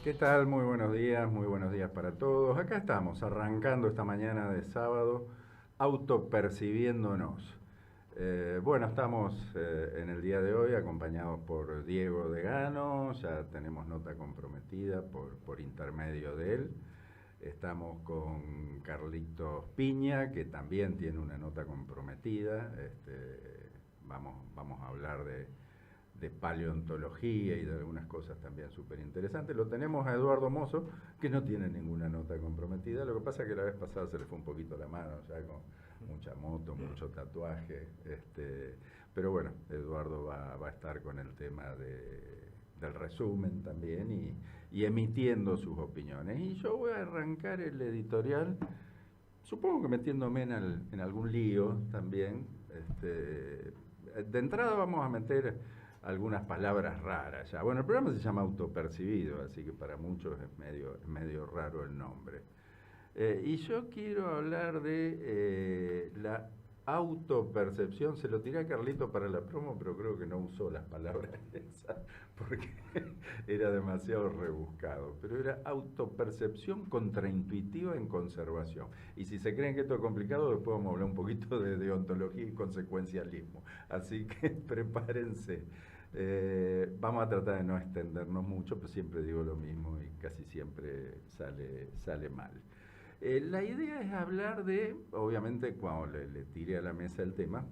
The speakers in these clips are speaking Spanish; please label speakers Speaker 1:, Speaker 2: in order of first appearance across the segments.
Speaker 1: ¿Qué tal? Muy buenos días para todos. Acá estamos, arrancando esta mañana de sábado, autopercibiéndonos. Bueno, estamos en el día de hoy acompañados por Diego Degano, ya tenemos nota comprometida por intermedio de él. Estamos con Carlitos Piña, que también tiene una nota comprometida. Vamos a hablar de paleontología y de algunas cosas también súper interesantes. Lo tenemos a Eduardo Mozo, que no tiene ninguna nota comprometida. Lo que pasa es que la vez pasada se le fue un poquito la mano, ya con mucha moto, mucho tatuaje. Pero bueno, Eduardo va a estar con el tema del resumen también y emitiendo sus opiniones. Y yo voy a arrancar el editorial, supongo que metiéndome en algún lío también. De entrada vamos a meter algunas palabras raras ya. Bueno, el programa se llama Autopercibido, así que para muchos es medio raro el nombre. Y yo quiero hablar de la autopercepción. Se lo tiré a Carlito para la promo, pero creo que no usó las palabras esas porque era demasiado rebuscado. Pero era autopercepción contraintuitiva en conservación. Y si se creen que esto es complicado, después vamos a hablar un poquito de deontología y consecuencialismo. Así que prepárense. Vamos a tratar de no extendernos mucho, pero siempre digo lo mismo y casi siempre sale mal. La idea es hablar de, obviamente cuando le tire a la mesa el tema,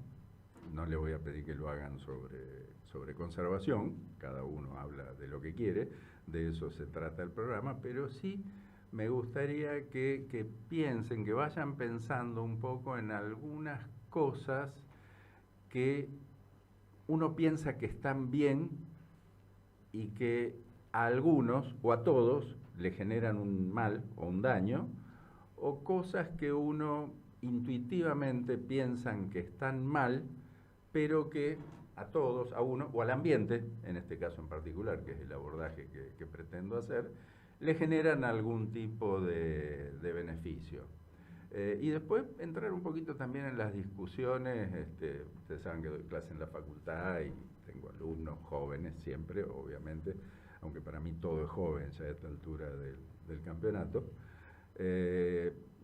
Speaker 1: no le voy a pedir que lo hagan sobre conservación, cada uno habla de lo que quiere, de eso se trata el programa, pero sí me gustaría que piensen, que vayan pensando un poco en algunas cosas que uno piensa que están bien y que a algunos o a todos le generan un mal o un daño, o cosas que uno intuitivamente piensan que están mal, pero que a todos, a uno o al ambiente, en este caso en particular, que es el abordaje que pretendo hacer, le generan algún tipo de beneficio. Y después entrar un poquito también en las discusiones. Ustedes saben que doy clase en la facultad y tengo alumnos jóvenes siempre, obviamente, aunque para mí todo es joven ya a esta altura del campeonato.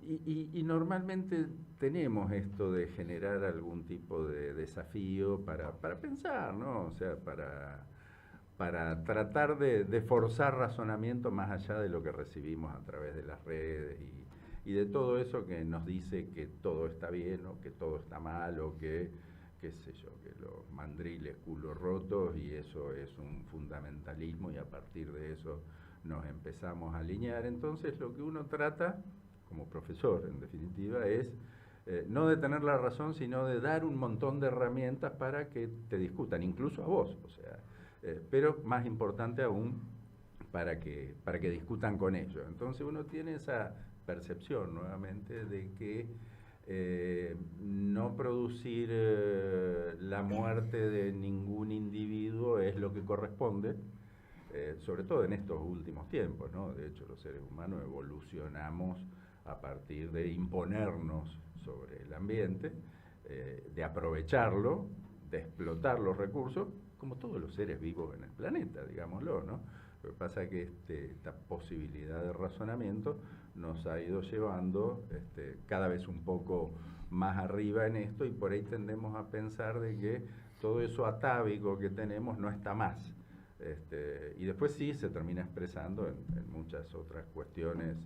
Speaker 1: Y normalmente tenemos esto de generar algún tipo de desafío para pensar, ¿no? O sea, para tratar de forzar razonamiento más allá de lo que recibimos a través de las redes y de todo eso que nos dice que todo está bien o que todo está mal o que, qué sé yo, que los mandriles culos rotos y eso es un fundamentalismo y a partir de eso nos empezamos a alinear. Entonces lo que uno trata, como profesor en definitiva, es no de tener la razón, sino de dar un montón de herramientas para que te discutan, incluso a vos, o sea, pero más importante aún, para que discutan con ellos. Entonces uno tiene esa percepción nuevamente de que no producir la muerte de ningún individuo es lo que corresponde, sobre todo en estos últimos tiempos, ¿no? De hecho, los seres humanos evolucionamos a partir de imponernos sobre el ambiente, de aprovecharlo, de explotar los recursos, como todos los seres vivos en el planeta, digámoslo, ¿no? Lo que pasa es que esta posibilidad de razonamiento nos ha ido llevando cada vez un poco más arriba en esto y por ahí tendemos a pensar de que todo eso atávico que tenemos no está más. Y después sí se termina expresando en muchas otras cuestiones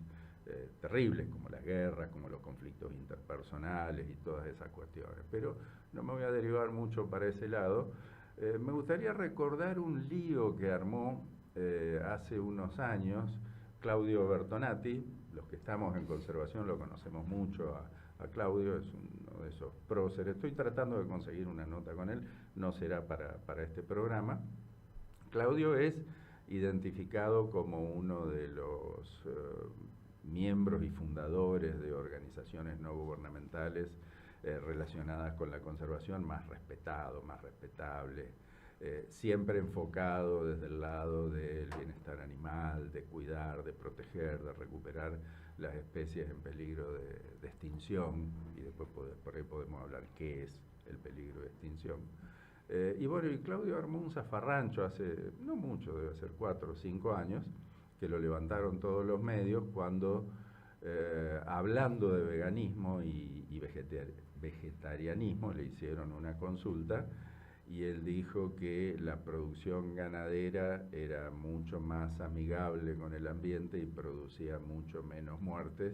Speaker 1: terribles, como las guerras, como los conflictos interpersonales y todas esas cuestiones. Pero no me voy a derivar mucho para ese lado. Me gustaría recordar un lío que armó hace unos años Claudio Bertonati. Los que estamos en conservación lo conocemos mucho a Claudio, es uno de esos próceres. Estoy tratando de conseguir una nota con él, no será para este programa. Claudio es identificado como uno de los miembros y fundadores de organizaciones no gubernamentales relacionadas con la conservación más respetado, más respetable, siempre enfocado desde el lado del bienestar animal, de cuidar, de proteger, de recuperar las especies en peligro de extinción, y después por ahí podemos hablar qué es el peligro de extinción. Y bueno, y Claudio armó un zafarrancho hace, no mucho, debe ser 4 o 5 años, que lo levantaron todos los medios cuando, hablando de veganismo y vegetarianismo, le hicieron una consulta y él dijo que la producción ganadera era mucho más amigable con el ambiente y producía mucho menos muertes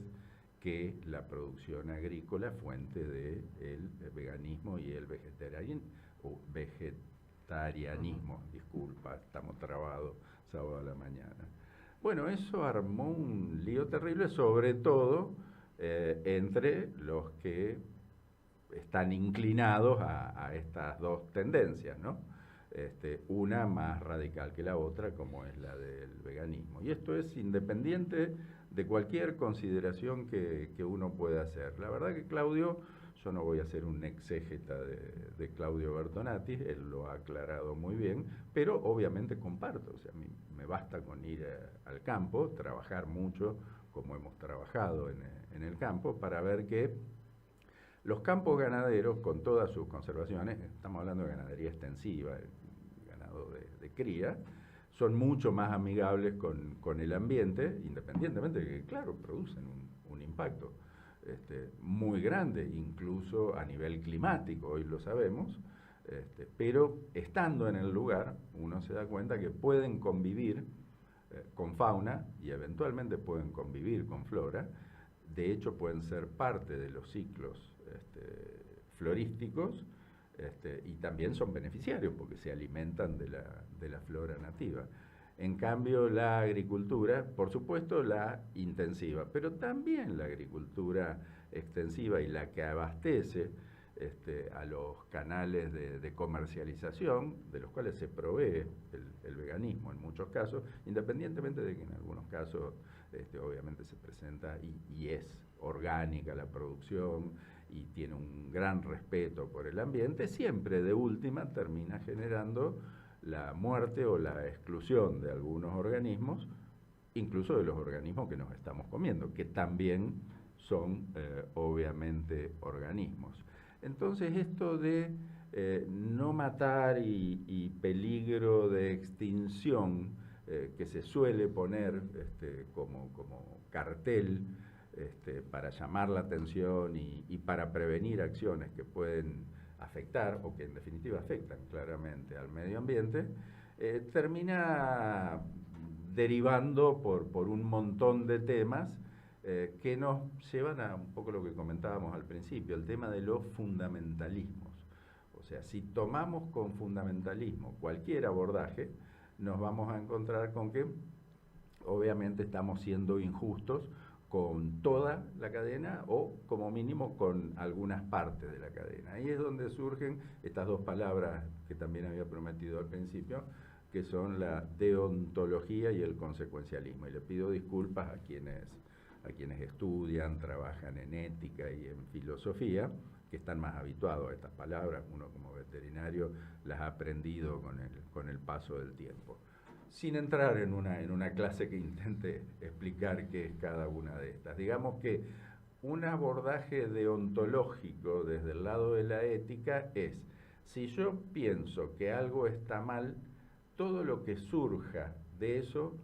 Speaker 1: que la producción agrícola, fuente del veganismo y el vegetarianismo. Disculpa, estamos trabados sábado a la mañana. Bueno, eso armó un lío terrible, sobre todo entre los que están inclinados a estas dos tendencias, ¿no? Una más radical que la otra, como es la del veganismo. Y esto es independiente de cualquier consideración que uno pueda hacer. La verdad que Claudio, yo no voy a hacer un exégeta de Claudio Bertonati, él lo ha aclarado muy bien, pero obviamente comparto, o sea, a mí me basta con ir al campo, trabajar mucho, como hemos trabajado en el campo, para ver que los campos ganaderos, con todas sus conservaciones, estamos hablando de ganadería extensiva, ganado de cría, son mucho más amigables con el ambiente, independientemente de que, claro, producen un impacto muy grande, incluso a nivel climático, hoy lo sabemos, pero estando en el lugar, uno se da cuenta que pueden convivir con fauna y eventualmente pueden convivir con flora. De hecho, pueden ser parte de los ciclos florísticos, y también son beneficiarios porque se alimentan de la flora nativa. En cambio, la agricultura, por supuesto, la intensiva, pero también la agricultura extensiva y la que abastece a los canales de comercialización, de los cuales se provee el veganismo en muchos casos, independientemente de que en algunos casos obviamente se presenta y es orgánica la producción y tiene un gran respeto por el ambiente, siempre de última termina generando la muerte o la exclusión de algunos organismos, incluso de los organismos que nos estamos comiendo, que también son obviamente organismos. Entonces esto de no matar y peligro de extinción que se suele poner como cartel para llamar la atención y para prevenir acciones que pueden afectar o que en definitiva afectan claramente al medio ambiente, termina derivando por un montón de temas que nos llevan a un poco lo que comentábamos al principio, el tema de los fundamentalismos. O sea, si tomamos con fundamentalismo cualquier abordaje, nos vamos a encontrar con que obviamente estamos siendo injustos con toda la cadena o como mínimo con algunas partes de la cadena. Ahí es donde surgen estas dos palabras que también había prometido al principio, que son la deontología y el consecuencialismo. Y le pido disculpas a quienes estudian, trabajan en ética y en filosofía, que están más habituados a estas palabras. Uno como veterinario las ha aprendido con el paso del tiempo. Sin entrar en una clase que intente explicar qué es cada una de estas. Digamos que un abordaje deontológico desde el lado de la ética es, si yo pienso que algo está mal, todo lo que surja de eso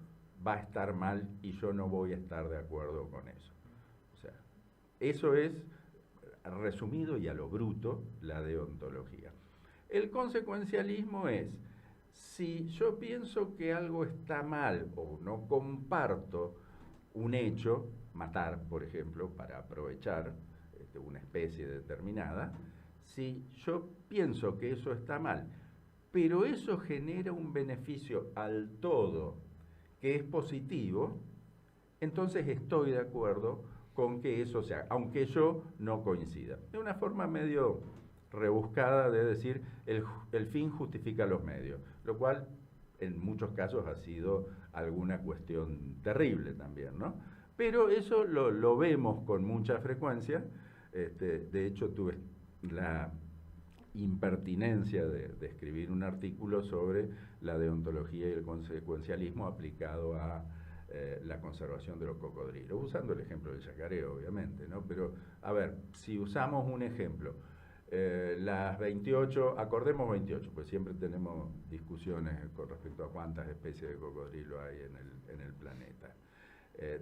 Speaker 1: va a estar mal y yo no voy a estar de acuerdo con eso. O sea, eso es, resumido y a lo bruto, la deontología. El consecuencialismo es, si yo pienso que algo está mal o no comparto un hecho, matar, por ejemplo, para aprovechar una especie determinada, si yo pienso que eso está mal, pero eso genera un beneficio al todo que es positivo, entonces estoy de acuerdo con que eso se haga, aunque yo no coincida. De una forma medio rebuscada de decir el fin justifica los medios, lo cual en muchos casos ha sido alguna cuestión terrible también, ¿no? Pero eso lo vemos con mucha frecuencia. De hecho, tuve la impertinencia de escribir un artículo sobre la deontología y el consecuencialismo aplicado a la conservación de los cocodrilos, usando el ejemplo del yacaré, obviamente, ¿no? Pero, a ver, si usamos un ejemplo, Las 28, acordemos 28, pues siempre tenemos discusiones con respecto a cuántas especies de cocodrilo hay en el planeta.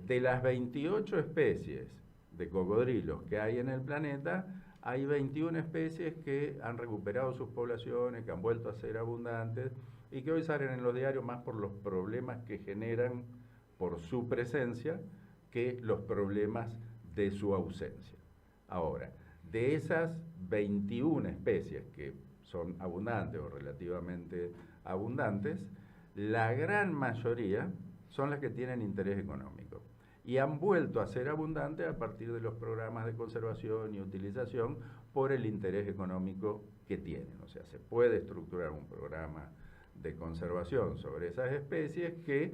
Speaker 1: De las 28 especies de cocodrilos que hay en el planeta, hay 21 especies que han recuperado sus poblaciones, que han vuelto a ser abundantes y que hoy salen en los diarios más por los problemas que generan por su presencia que los problemas de su ausencia. Ahora, de esas 21 especies que son abundantes o relativamente abundantes, la gran mayoría son las que tienen interés económico y han vuelto a ser abundantes a partir de los programas de conservación y utilización por el interés económico que tienen. O sea, se puede estructurar un programa de conservación sobre esas especies que,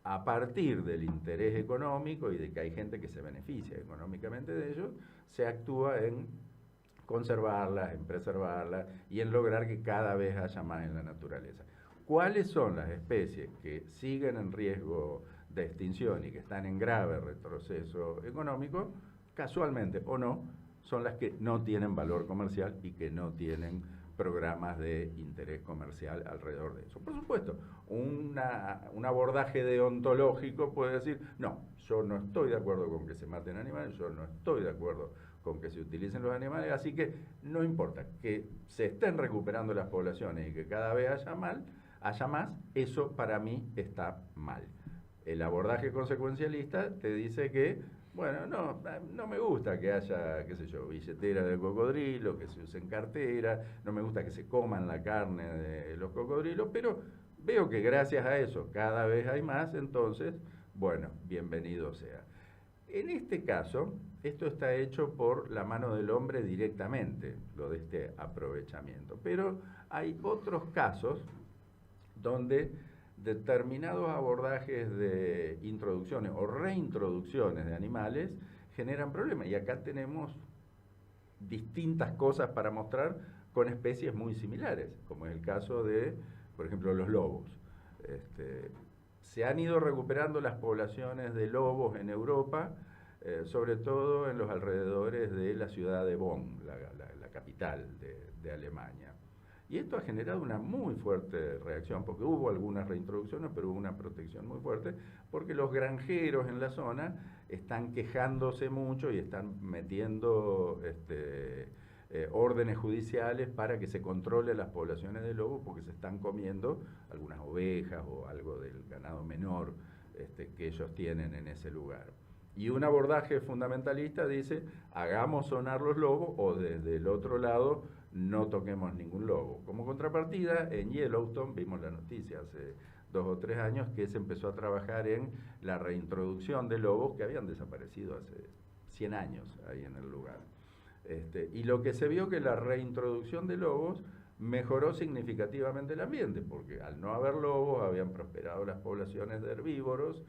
Speaker 1: a partir del interés económico y de que hay gente que se beneficia económicamente de ellos, se actúa en conservarlas, en preservarlas y en lograr que cada vez haya más en la naturaleza. ¿Cuáles son las especies que siguen en riesgo de extinción y que están en grave retroceso económico? Casualmente o no, son las que no tienen valor comercial y que no tienen programas de interés comercial alrededor de eso. Por supuesto, un abordaje deontológico puede decir, no, yo no estoy de acuerdo con que se maten animales, yo no estoy de acuerdo con que se utilicen los animales, así que no importa, que se estén recuperando las poblaciones y que cada vez haya más, eso para mí está mal. El abordaje consecuencialista te dice que, bueno, no me gusta que haya, qué sé yo, billetera de cocodrilo, que se usen carteras, no me gusta que se coman la carne de los cocodrilos, pero veo que gracias a eso cada vez hay más, entonces, bueno, bienvenido sea. En este caso, esto está hecho por la mano del hombre directamente, lo de este aprovechamiento, pero hay otros casos donde determinados abordajes de introducciones o reintroducciones de animales generan problemas. Y acá tenemos distintas cosas para mostrar con especies muy similares, como es el caso de, por ejemplo, los lobos. Se han ido recuperando las poblaciones de lobos en Europa, sobre todo en los alrededores de la ciudad de Bonn, la capital de Alemania. Y esto ha generado una muy fuerte reacción, porque hubo algunas reintroducciones, pero hubo una protección muy fuerte, porque los granjeros en la zona están quejándose mucho y están metiendo órdenes judiciales para que se controle las poblaciones de lobos, porque se están comiendo algunas ovejas o algo del ganado menor que ellos tienen en ese lugar. Y un abordaje fundamentalista dice, hagamos sonar los lobos, o desde el otro lado, no toquemos ningún lobo. Como contrapartida, en Yellowstone, vimos la noticia hace 2 o 3 años, que se empezó a trabajar en la reintroducción de lobos que habían desaparecido hace 100 años ahí en el lugar. Y lo que se vio que la reintroducción de lobos mejoró significativamente el ambiente, porque al no haber lobos habían prosperado las poblaciones de herbívoros,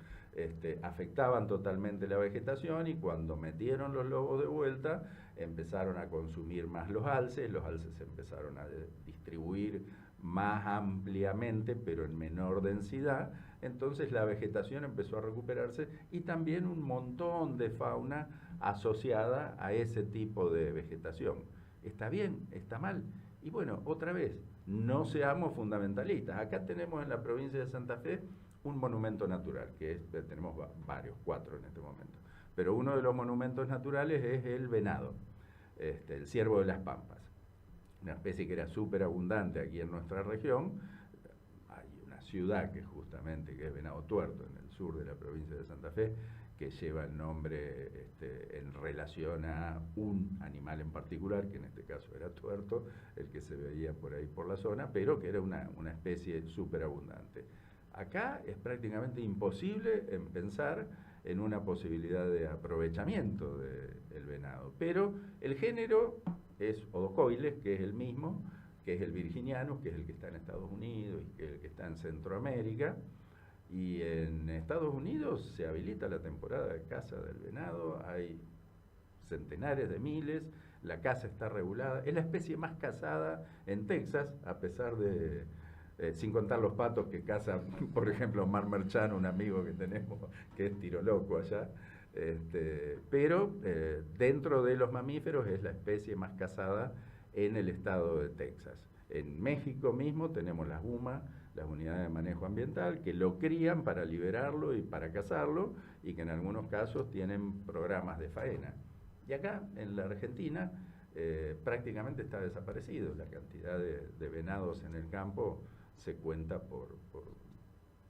Speaker 1: afectaban totalmente la vegetación, y cuando metieron los lobos de vuelta empezaron a consumir más los alces se empezaron a distribuir más ampliamente pero en menor densidad, entonces la vegetación empezó a recuperarse y también un montón de fauna asociada a ese tipo de vegetación. ¿Está bien? ¿Está mal? Y bueno, otra vez, no seamos fundamentalistas. Acá tenemos en la provincia de Santa Fe un monumento natural, tenemos varios, 4 en este momento, pero uno de los monumentos naturales es el venado, el ciervo de las pampas, una especie que era súper abundante aquí en nuestra región. Hay una ciudad que es Venado Tuerto, en el sur de la provincia de Santa Fe, que lleva el nombre en relación a un animal en particular, que en este caso era tuerto, el que se veía por ahí por la zona, pero que era una especie súper abundante. Acá es prácticamente imposible pensar en una posibilidad de aprovechamiento del venado, pero el género es Odocoiles, que es el mismo, que es el virginianus, que es el que está en Estados Unidos y que es el que está en Centroamérica. Y en Estados Unidos se habilita la temporada de caza del venado, hay centenares de miles, la caza está regulada, es la especie más cazada en Texas, a pesar de, sin contar los patos que caza, por ejemplo, Mar Merchán, un amigo que tenemos que es tiro loco allá, pero dentro de los mamíferos es la especie más cazada en el estado de Texas. En México mismo tenemos las UMA, las unidades de manejo ambiental, que lo crían para liberarlo y para cazarlo, y que en algunos casos tienen programas de faena. Y acá, en la Argentina, prácticamente está desaparecido. La cantidad de venados en el campo se cuenta por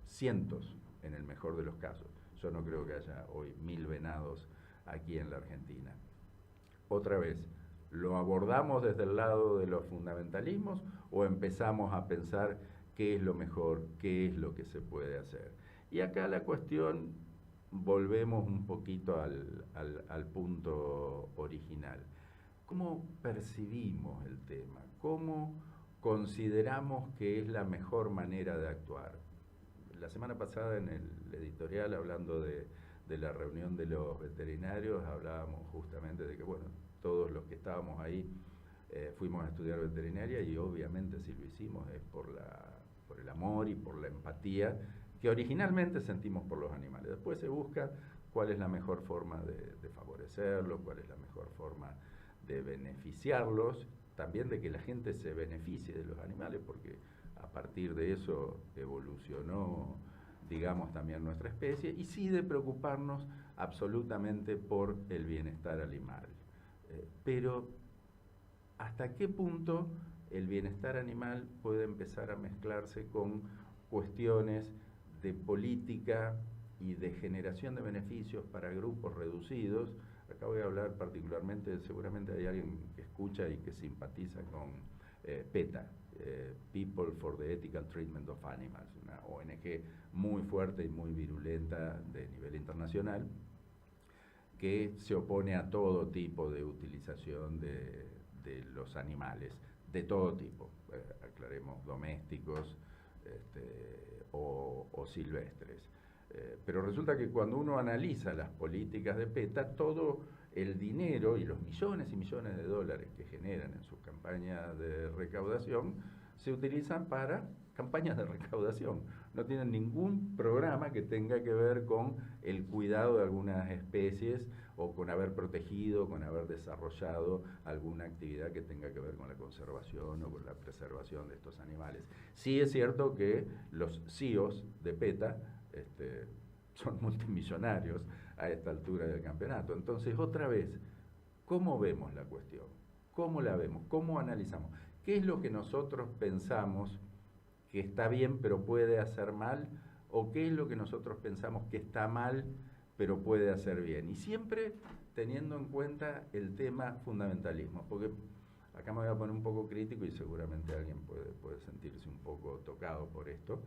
Speaker 1: cientos, en el mejor de los casos. Yo no creo que haya hoy 1000 venados aquí en la Argentina. Otra vez, ¿lo abordamos desde el lado de los fundamentalismos o empezamos a pensar qué es lo mejor, qué es lo que se puede hacer? Y acá la cuestión, volvemos un poquito al punto original. ¿Cómo percibimos el tema? ¿Cómo consideramos que es la mejor manera de actuar? La semana pasada en el editorial, hablando de la reunión de los veterinarios, hablábamos justamente de que, bueno, todos los que estábamos ahí fuimos a estudiar veterinaria, y obviamente si lo hicimos es por el amor y por la empatía que originalmente sentimos por los animales. Después se busca cuál es la mejor forma de favorecerlos, cuál es la mejor forma de beneficiarlos, también de que la gente se beneficie de los animales, porque a partir de eso evolucionó, digamos, también nuestra especie, y sí de preocuparnos absolutamente por el bienestar animal. Pero, ¿hasta qué punto el bienestar animal puede empezar a mezclarse con cuestiones de política y de generación de beneficios para grupos reducidos? Acá voy a hablar particularmente, seguramente hay alguien que escucha y que simpatiza con PETA, People for the Ethical Treatment of Animals, una ONG muy fuerte y muy virulenta de nivel internacional, que se opone a todo tipo de utilización de los animales, de todo tipo, aclaremos, domésticos o silvestres. Pero resulta que cuando uno analiza las políticas de PETA, todo el dinero y los millones y millones de dólares que generan en sus campañas de recaudación se utilizan para campañas de recaudación. No tienen ningún programa que tenga que ver con el cuidado de algunas especies o con haber protegido, con haber desarrollado alguna actividad que tenga que ver con la conservación o con la preservación de estos animales. Sí es cierto que los CEOs de PETA son multimillonarios a esta altura del campeonato. Entonces, otra vez, ¿cómo vemos la cuestión? ¿Cómo la vemos? ¿Cómo analizamos? ¿Qué es lo que nosotros pensamos que está bien pero puede hacer mal? ¿O qué es lo que nosotros pensamos que está mal pero puede hacer bien? Y siempre teniendo en cuenta el tema fundamentalismo, porque acá me voy a poner un poco crítico y seguramente alguien puede sentirse un poco tocado por esto,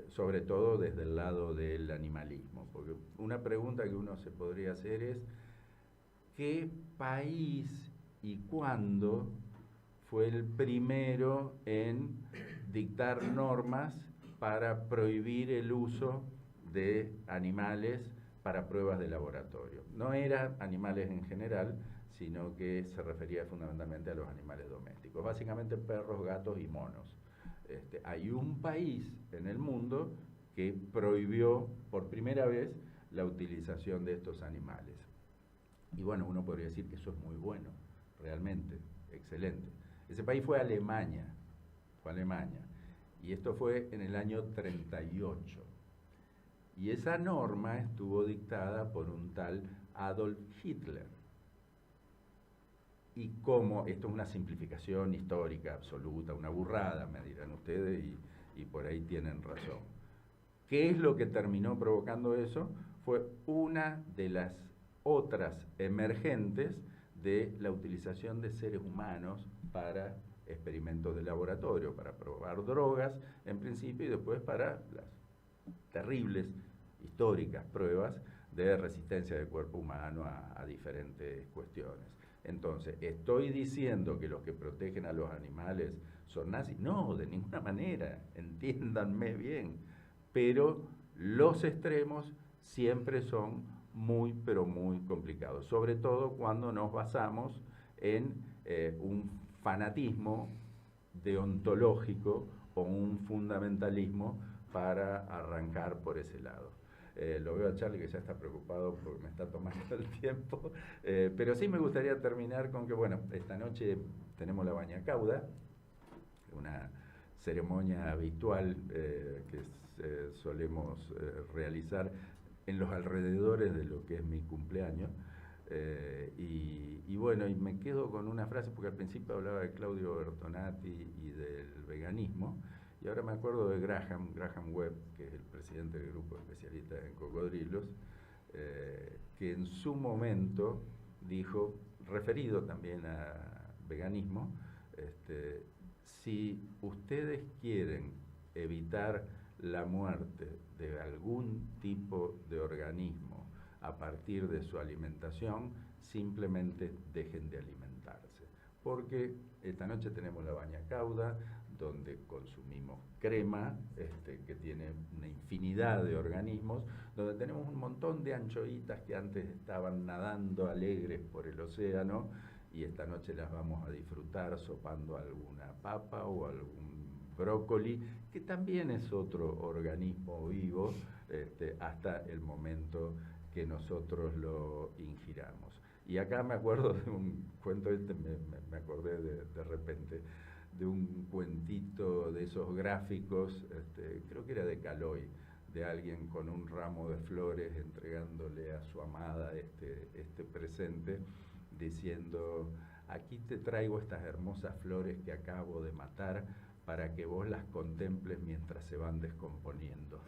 Speaker 1: sobre todo desde el lado del animalismo, porque una pregunta que uno se podría hacer es ¿qué país y cuándo fue el primero en dictar normas para prohibir el uso de animales para pruebas de laboratorio? No eran animales en general, sino que se refería fundamentalmente a los animales domésticos, básicamente perros, gatos y monos. Hay un país en el mundo que prohibió por primera vez la utilización de estos animales. Y bueno, uno podría decir que eso es muy bueno, realmente, excelente. Ese país fue Alemania, y esto fue en el año 38. Y esa norma estuvo dictada por un tal Adolf Hitler. Y como, esto es una simplificación histórica absoluta, una burrada, me dirán ustedes, y por ahí tienen razón. ¿Qué es lo que terminó provocando eso? Fue una de las otras emergentes de la utilización de seres humanos para experimentos de laboratorio, para probar drogas en principio y después para las terribles, históricas pruebas de resistencia del cuerpo humano a diferentes cuestiones. Entonces, ¿estoy diciendo que los que protegen a los animales son nazis? No, de ninguna manera, entiéndanme bien. Pero los extremos siempre son muy, pero muy complicados, sobre todo cuando nos basamos en un fanatismo deontológico o un fundamentalismo para arrancar por ese lado. Lo veo a Charlie que ya está preocupado porque me está tomando el tiempo. Pero sí me gustaría terminar con que, bueno, esta noche tenemos la bañacauda, una ceremonia habitual que solemos realizar en los alrededores de lo que es mi cumpleaños. Y bueno, y me quedo con una frase, porque al principio hablaba de Claudio Bertonati y del veganismo, y ahora me acuerdo de Graham Webb, que es el presidente del grupo de especialistas en cocodrilos, que en su momento dijo, referido también a veganismo, si ustedes quieren evitar la muerte de algún tipo de organismo a partir de su alimentación, simplemente dejen de alimentarse. Porque esta noche tenemos la bañacauda, donde consumimos crema, que tiene una infinidad de organismos, donde tenemos un montón de anchoitas que antes estaban nadando alegres por el océano, y esta noche las vamos a disfrutar sopando alguna papa o algún brócoli, que también es otro organismo vivo, hasta el momento que nosotros lo ingiramos. Y acá me acuerdo de un cuento, me acordé de repente, de un cuentito de esos gráficos, creo que era de Caloi, de alguien con un ramo de flores entregándole a su amada este presente, diciendo, aquí te traigo estas hermosas flores que acabo de matar para que vos las contemples mientras se van descomponiendo.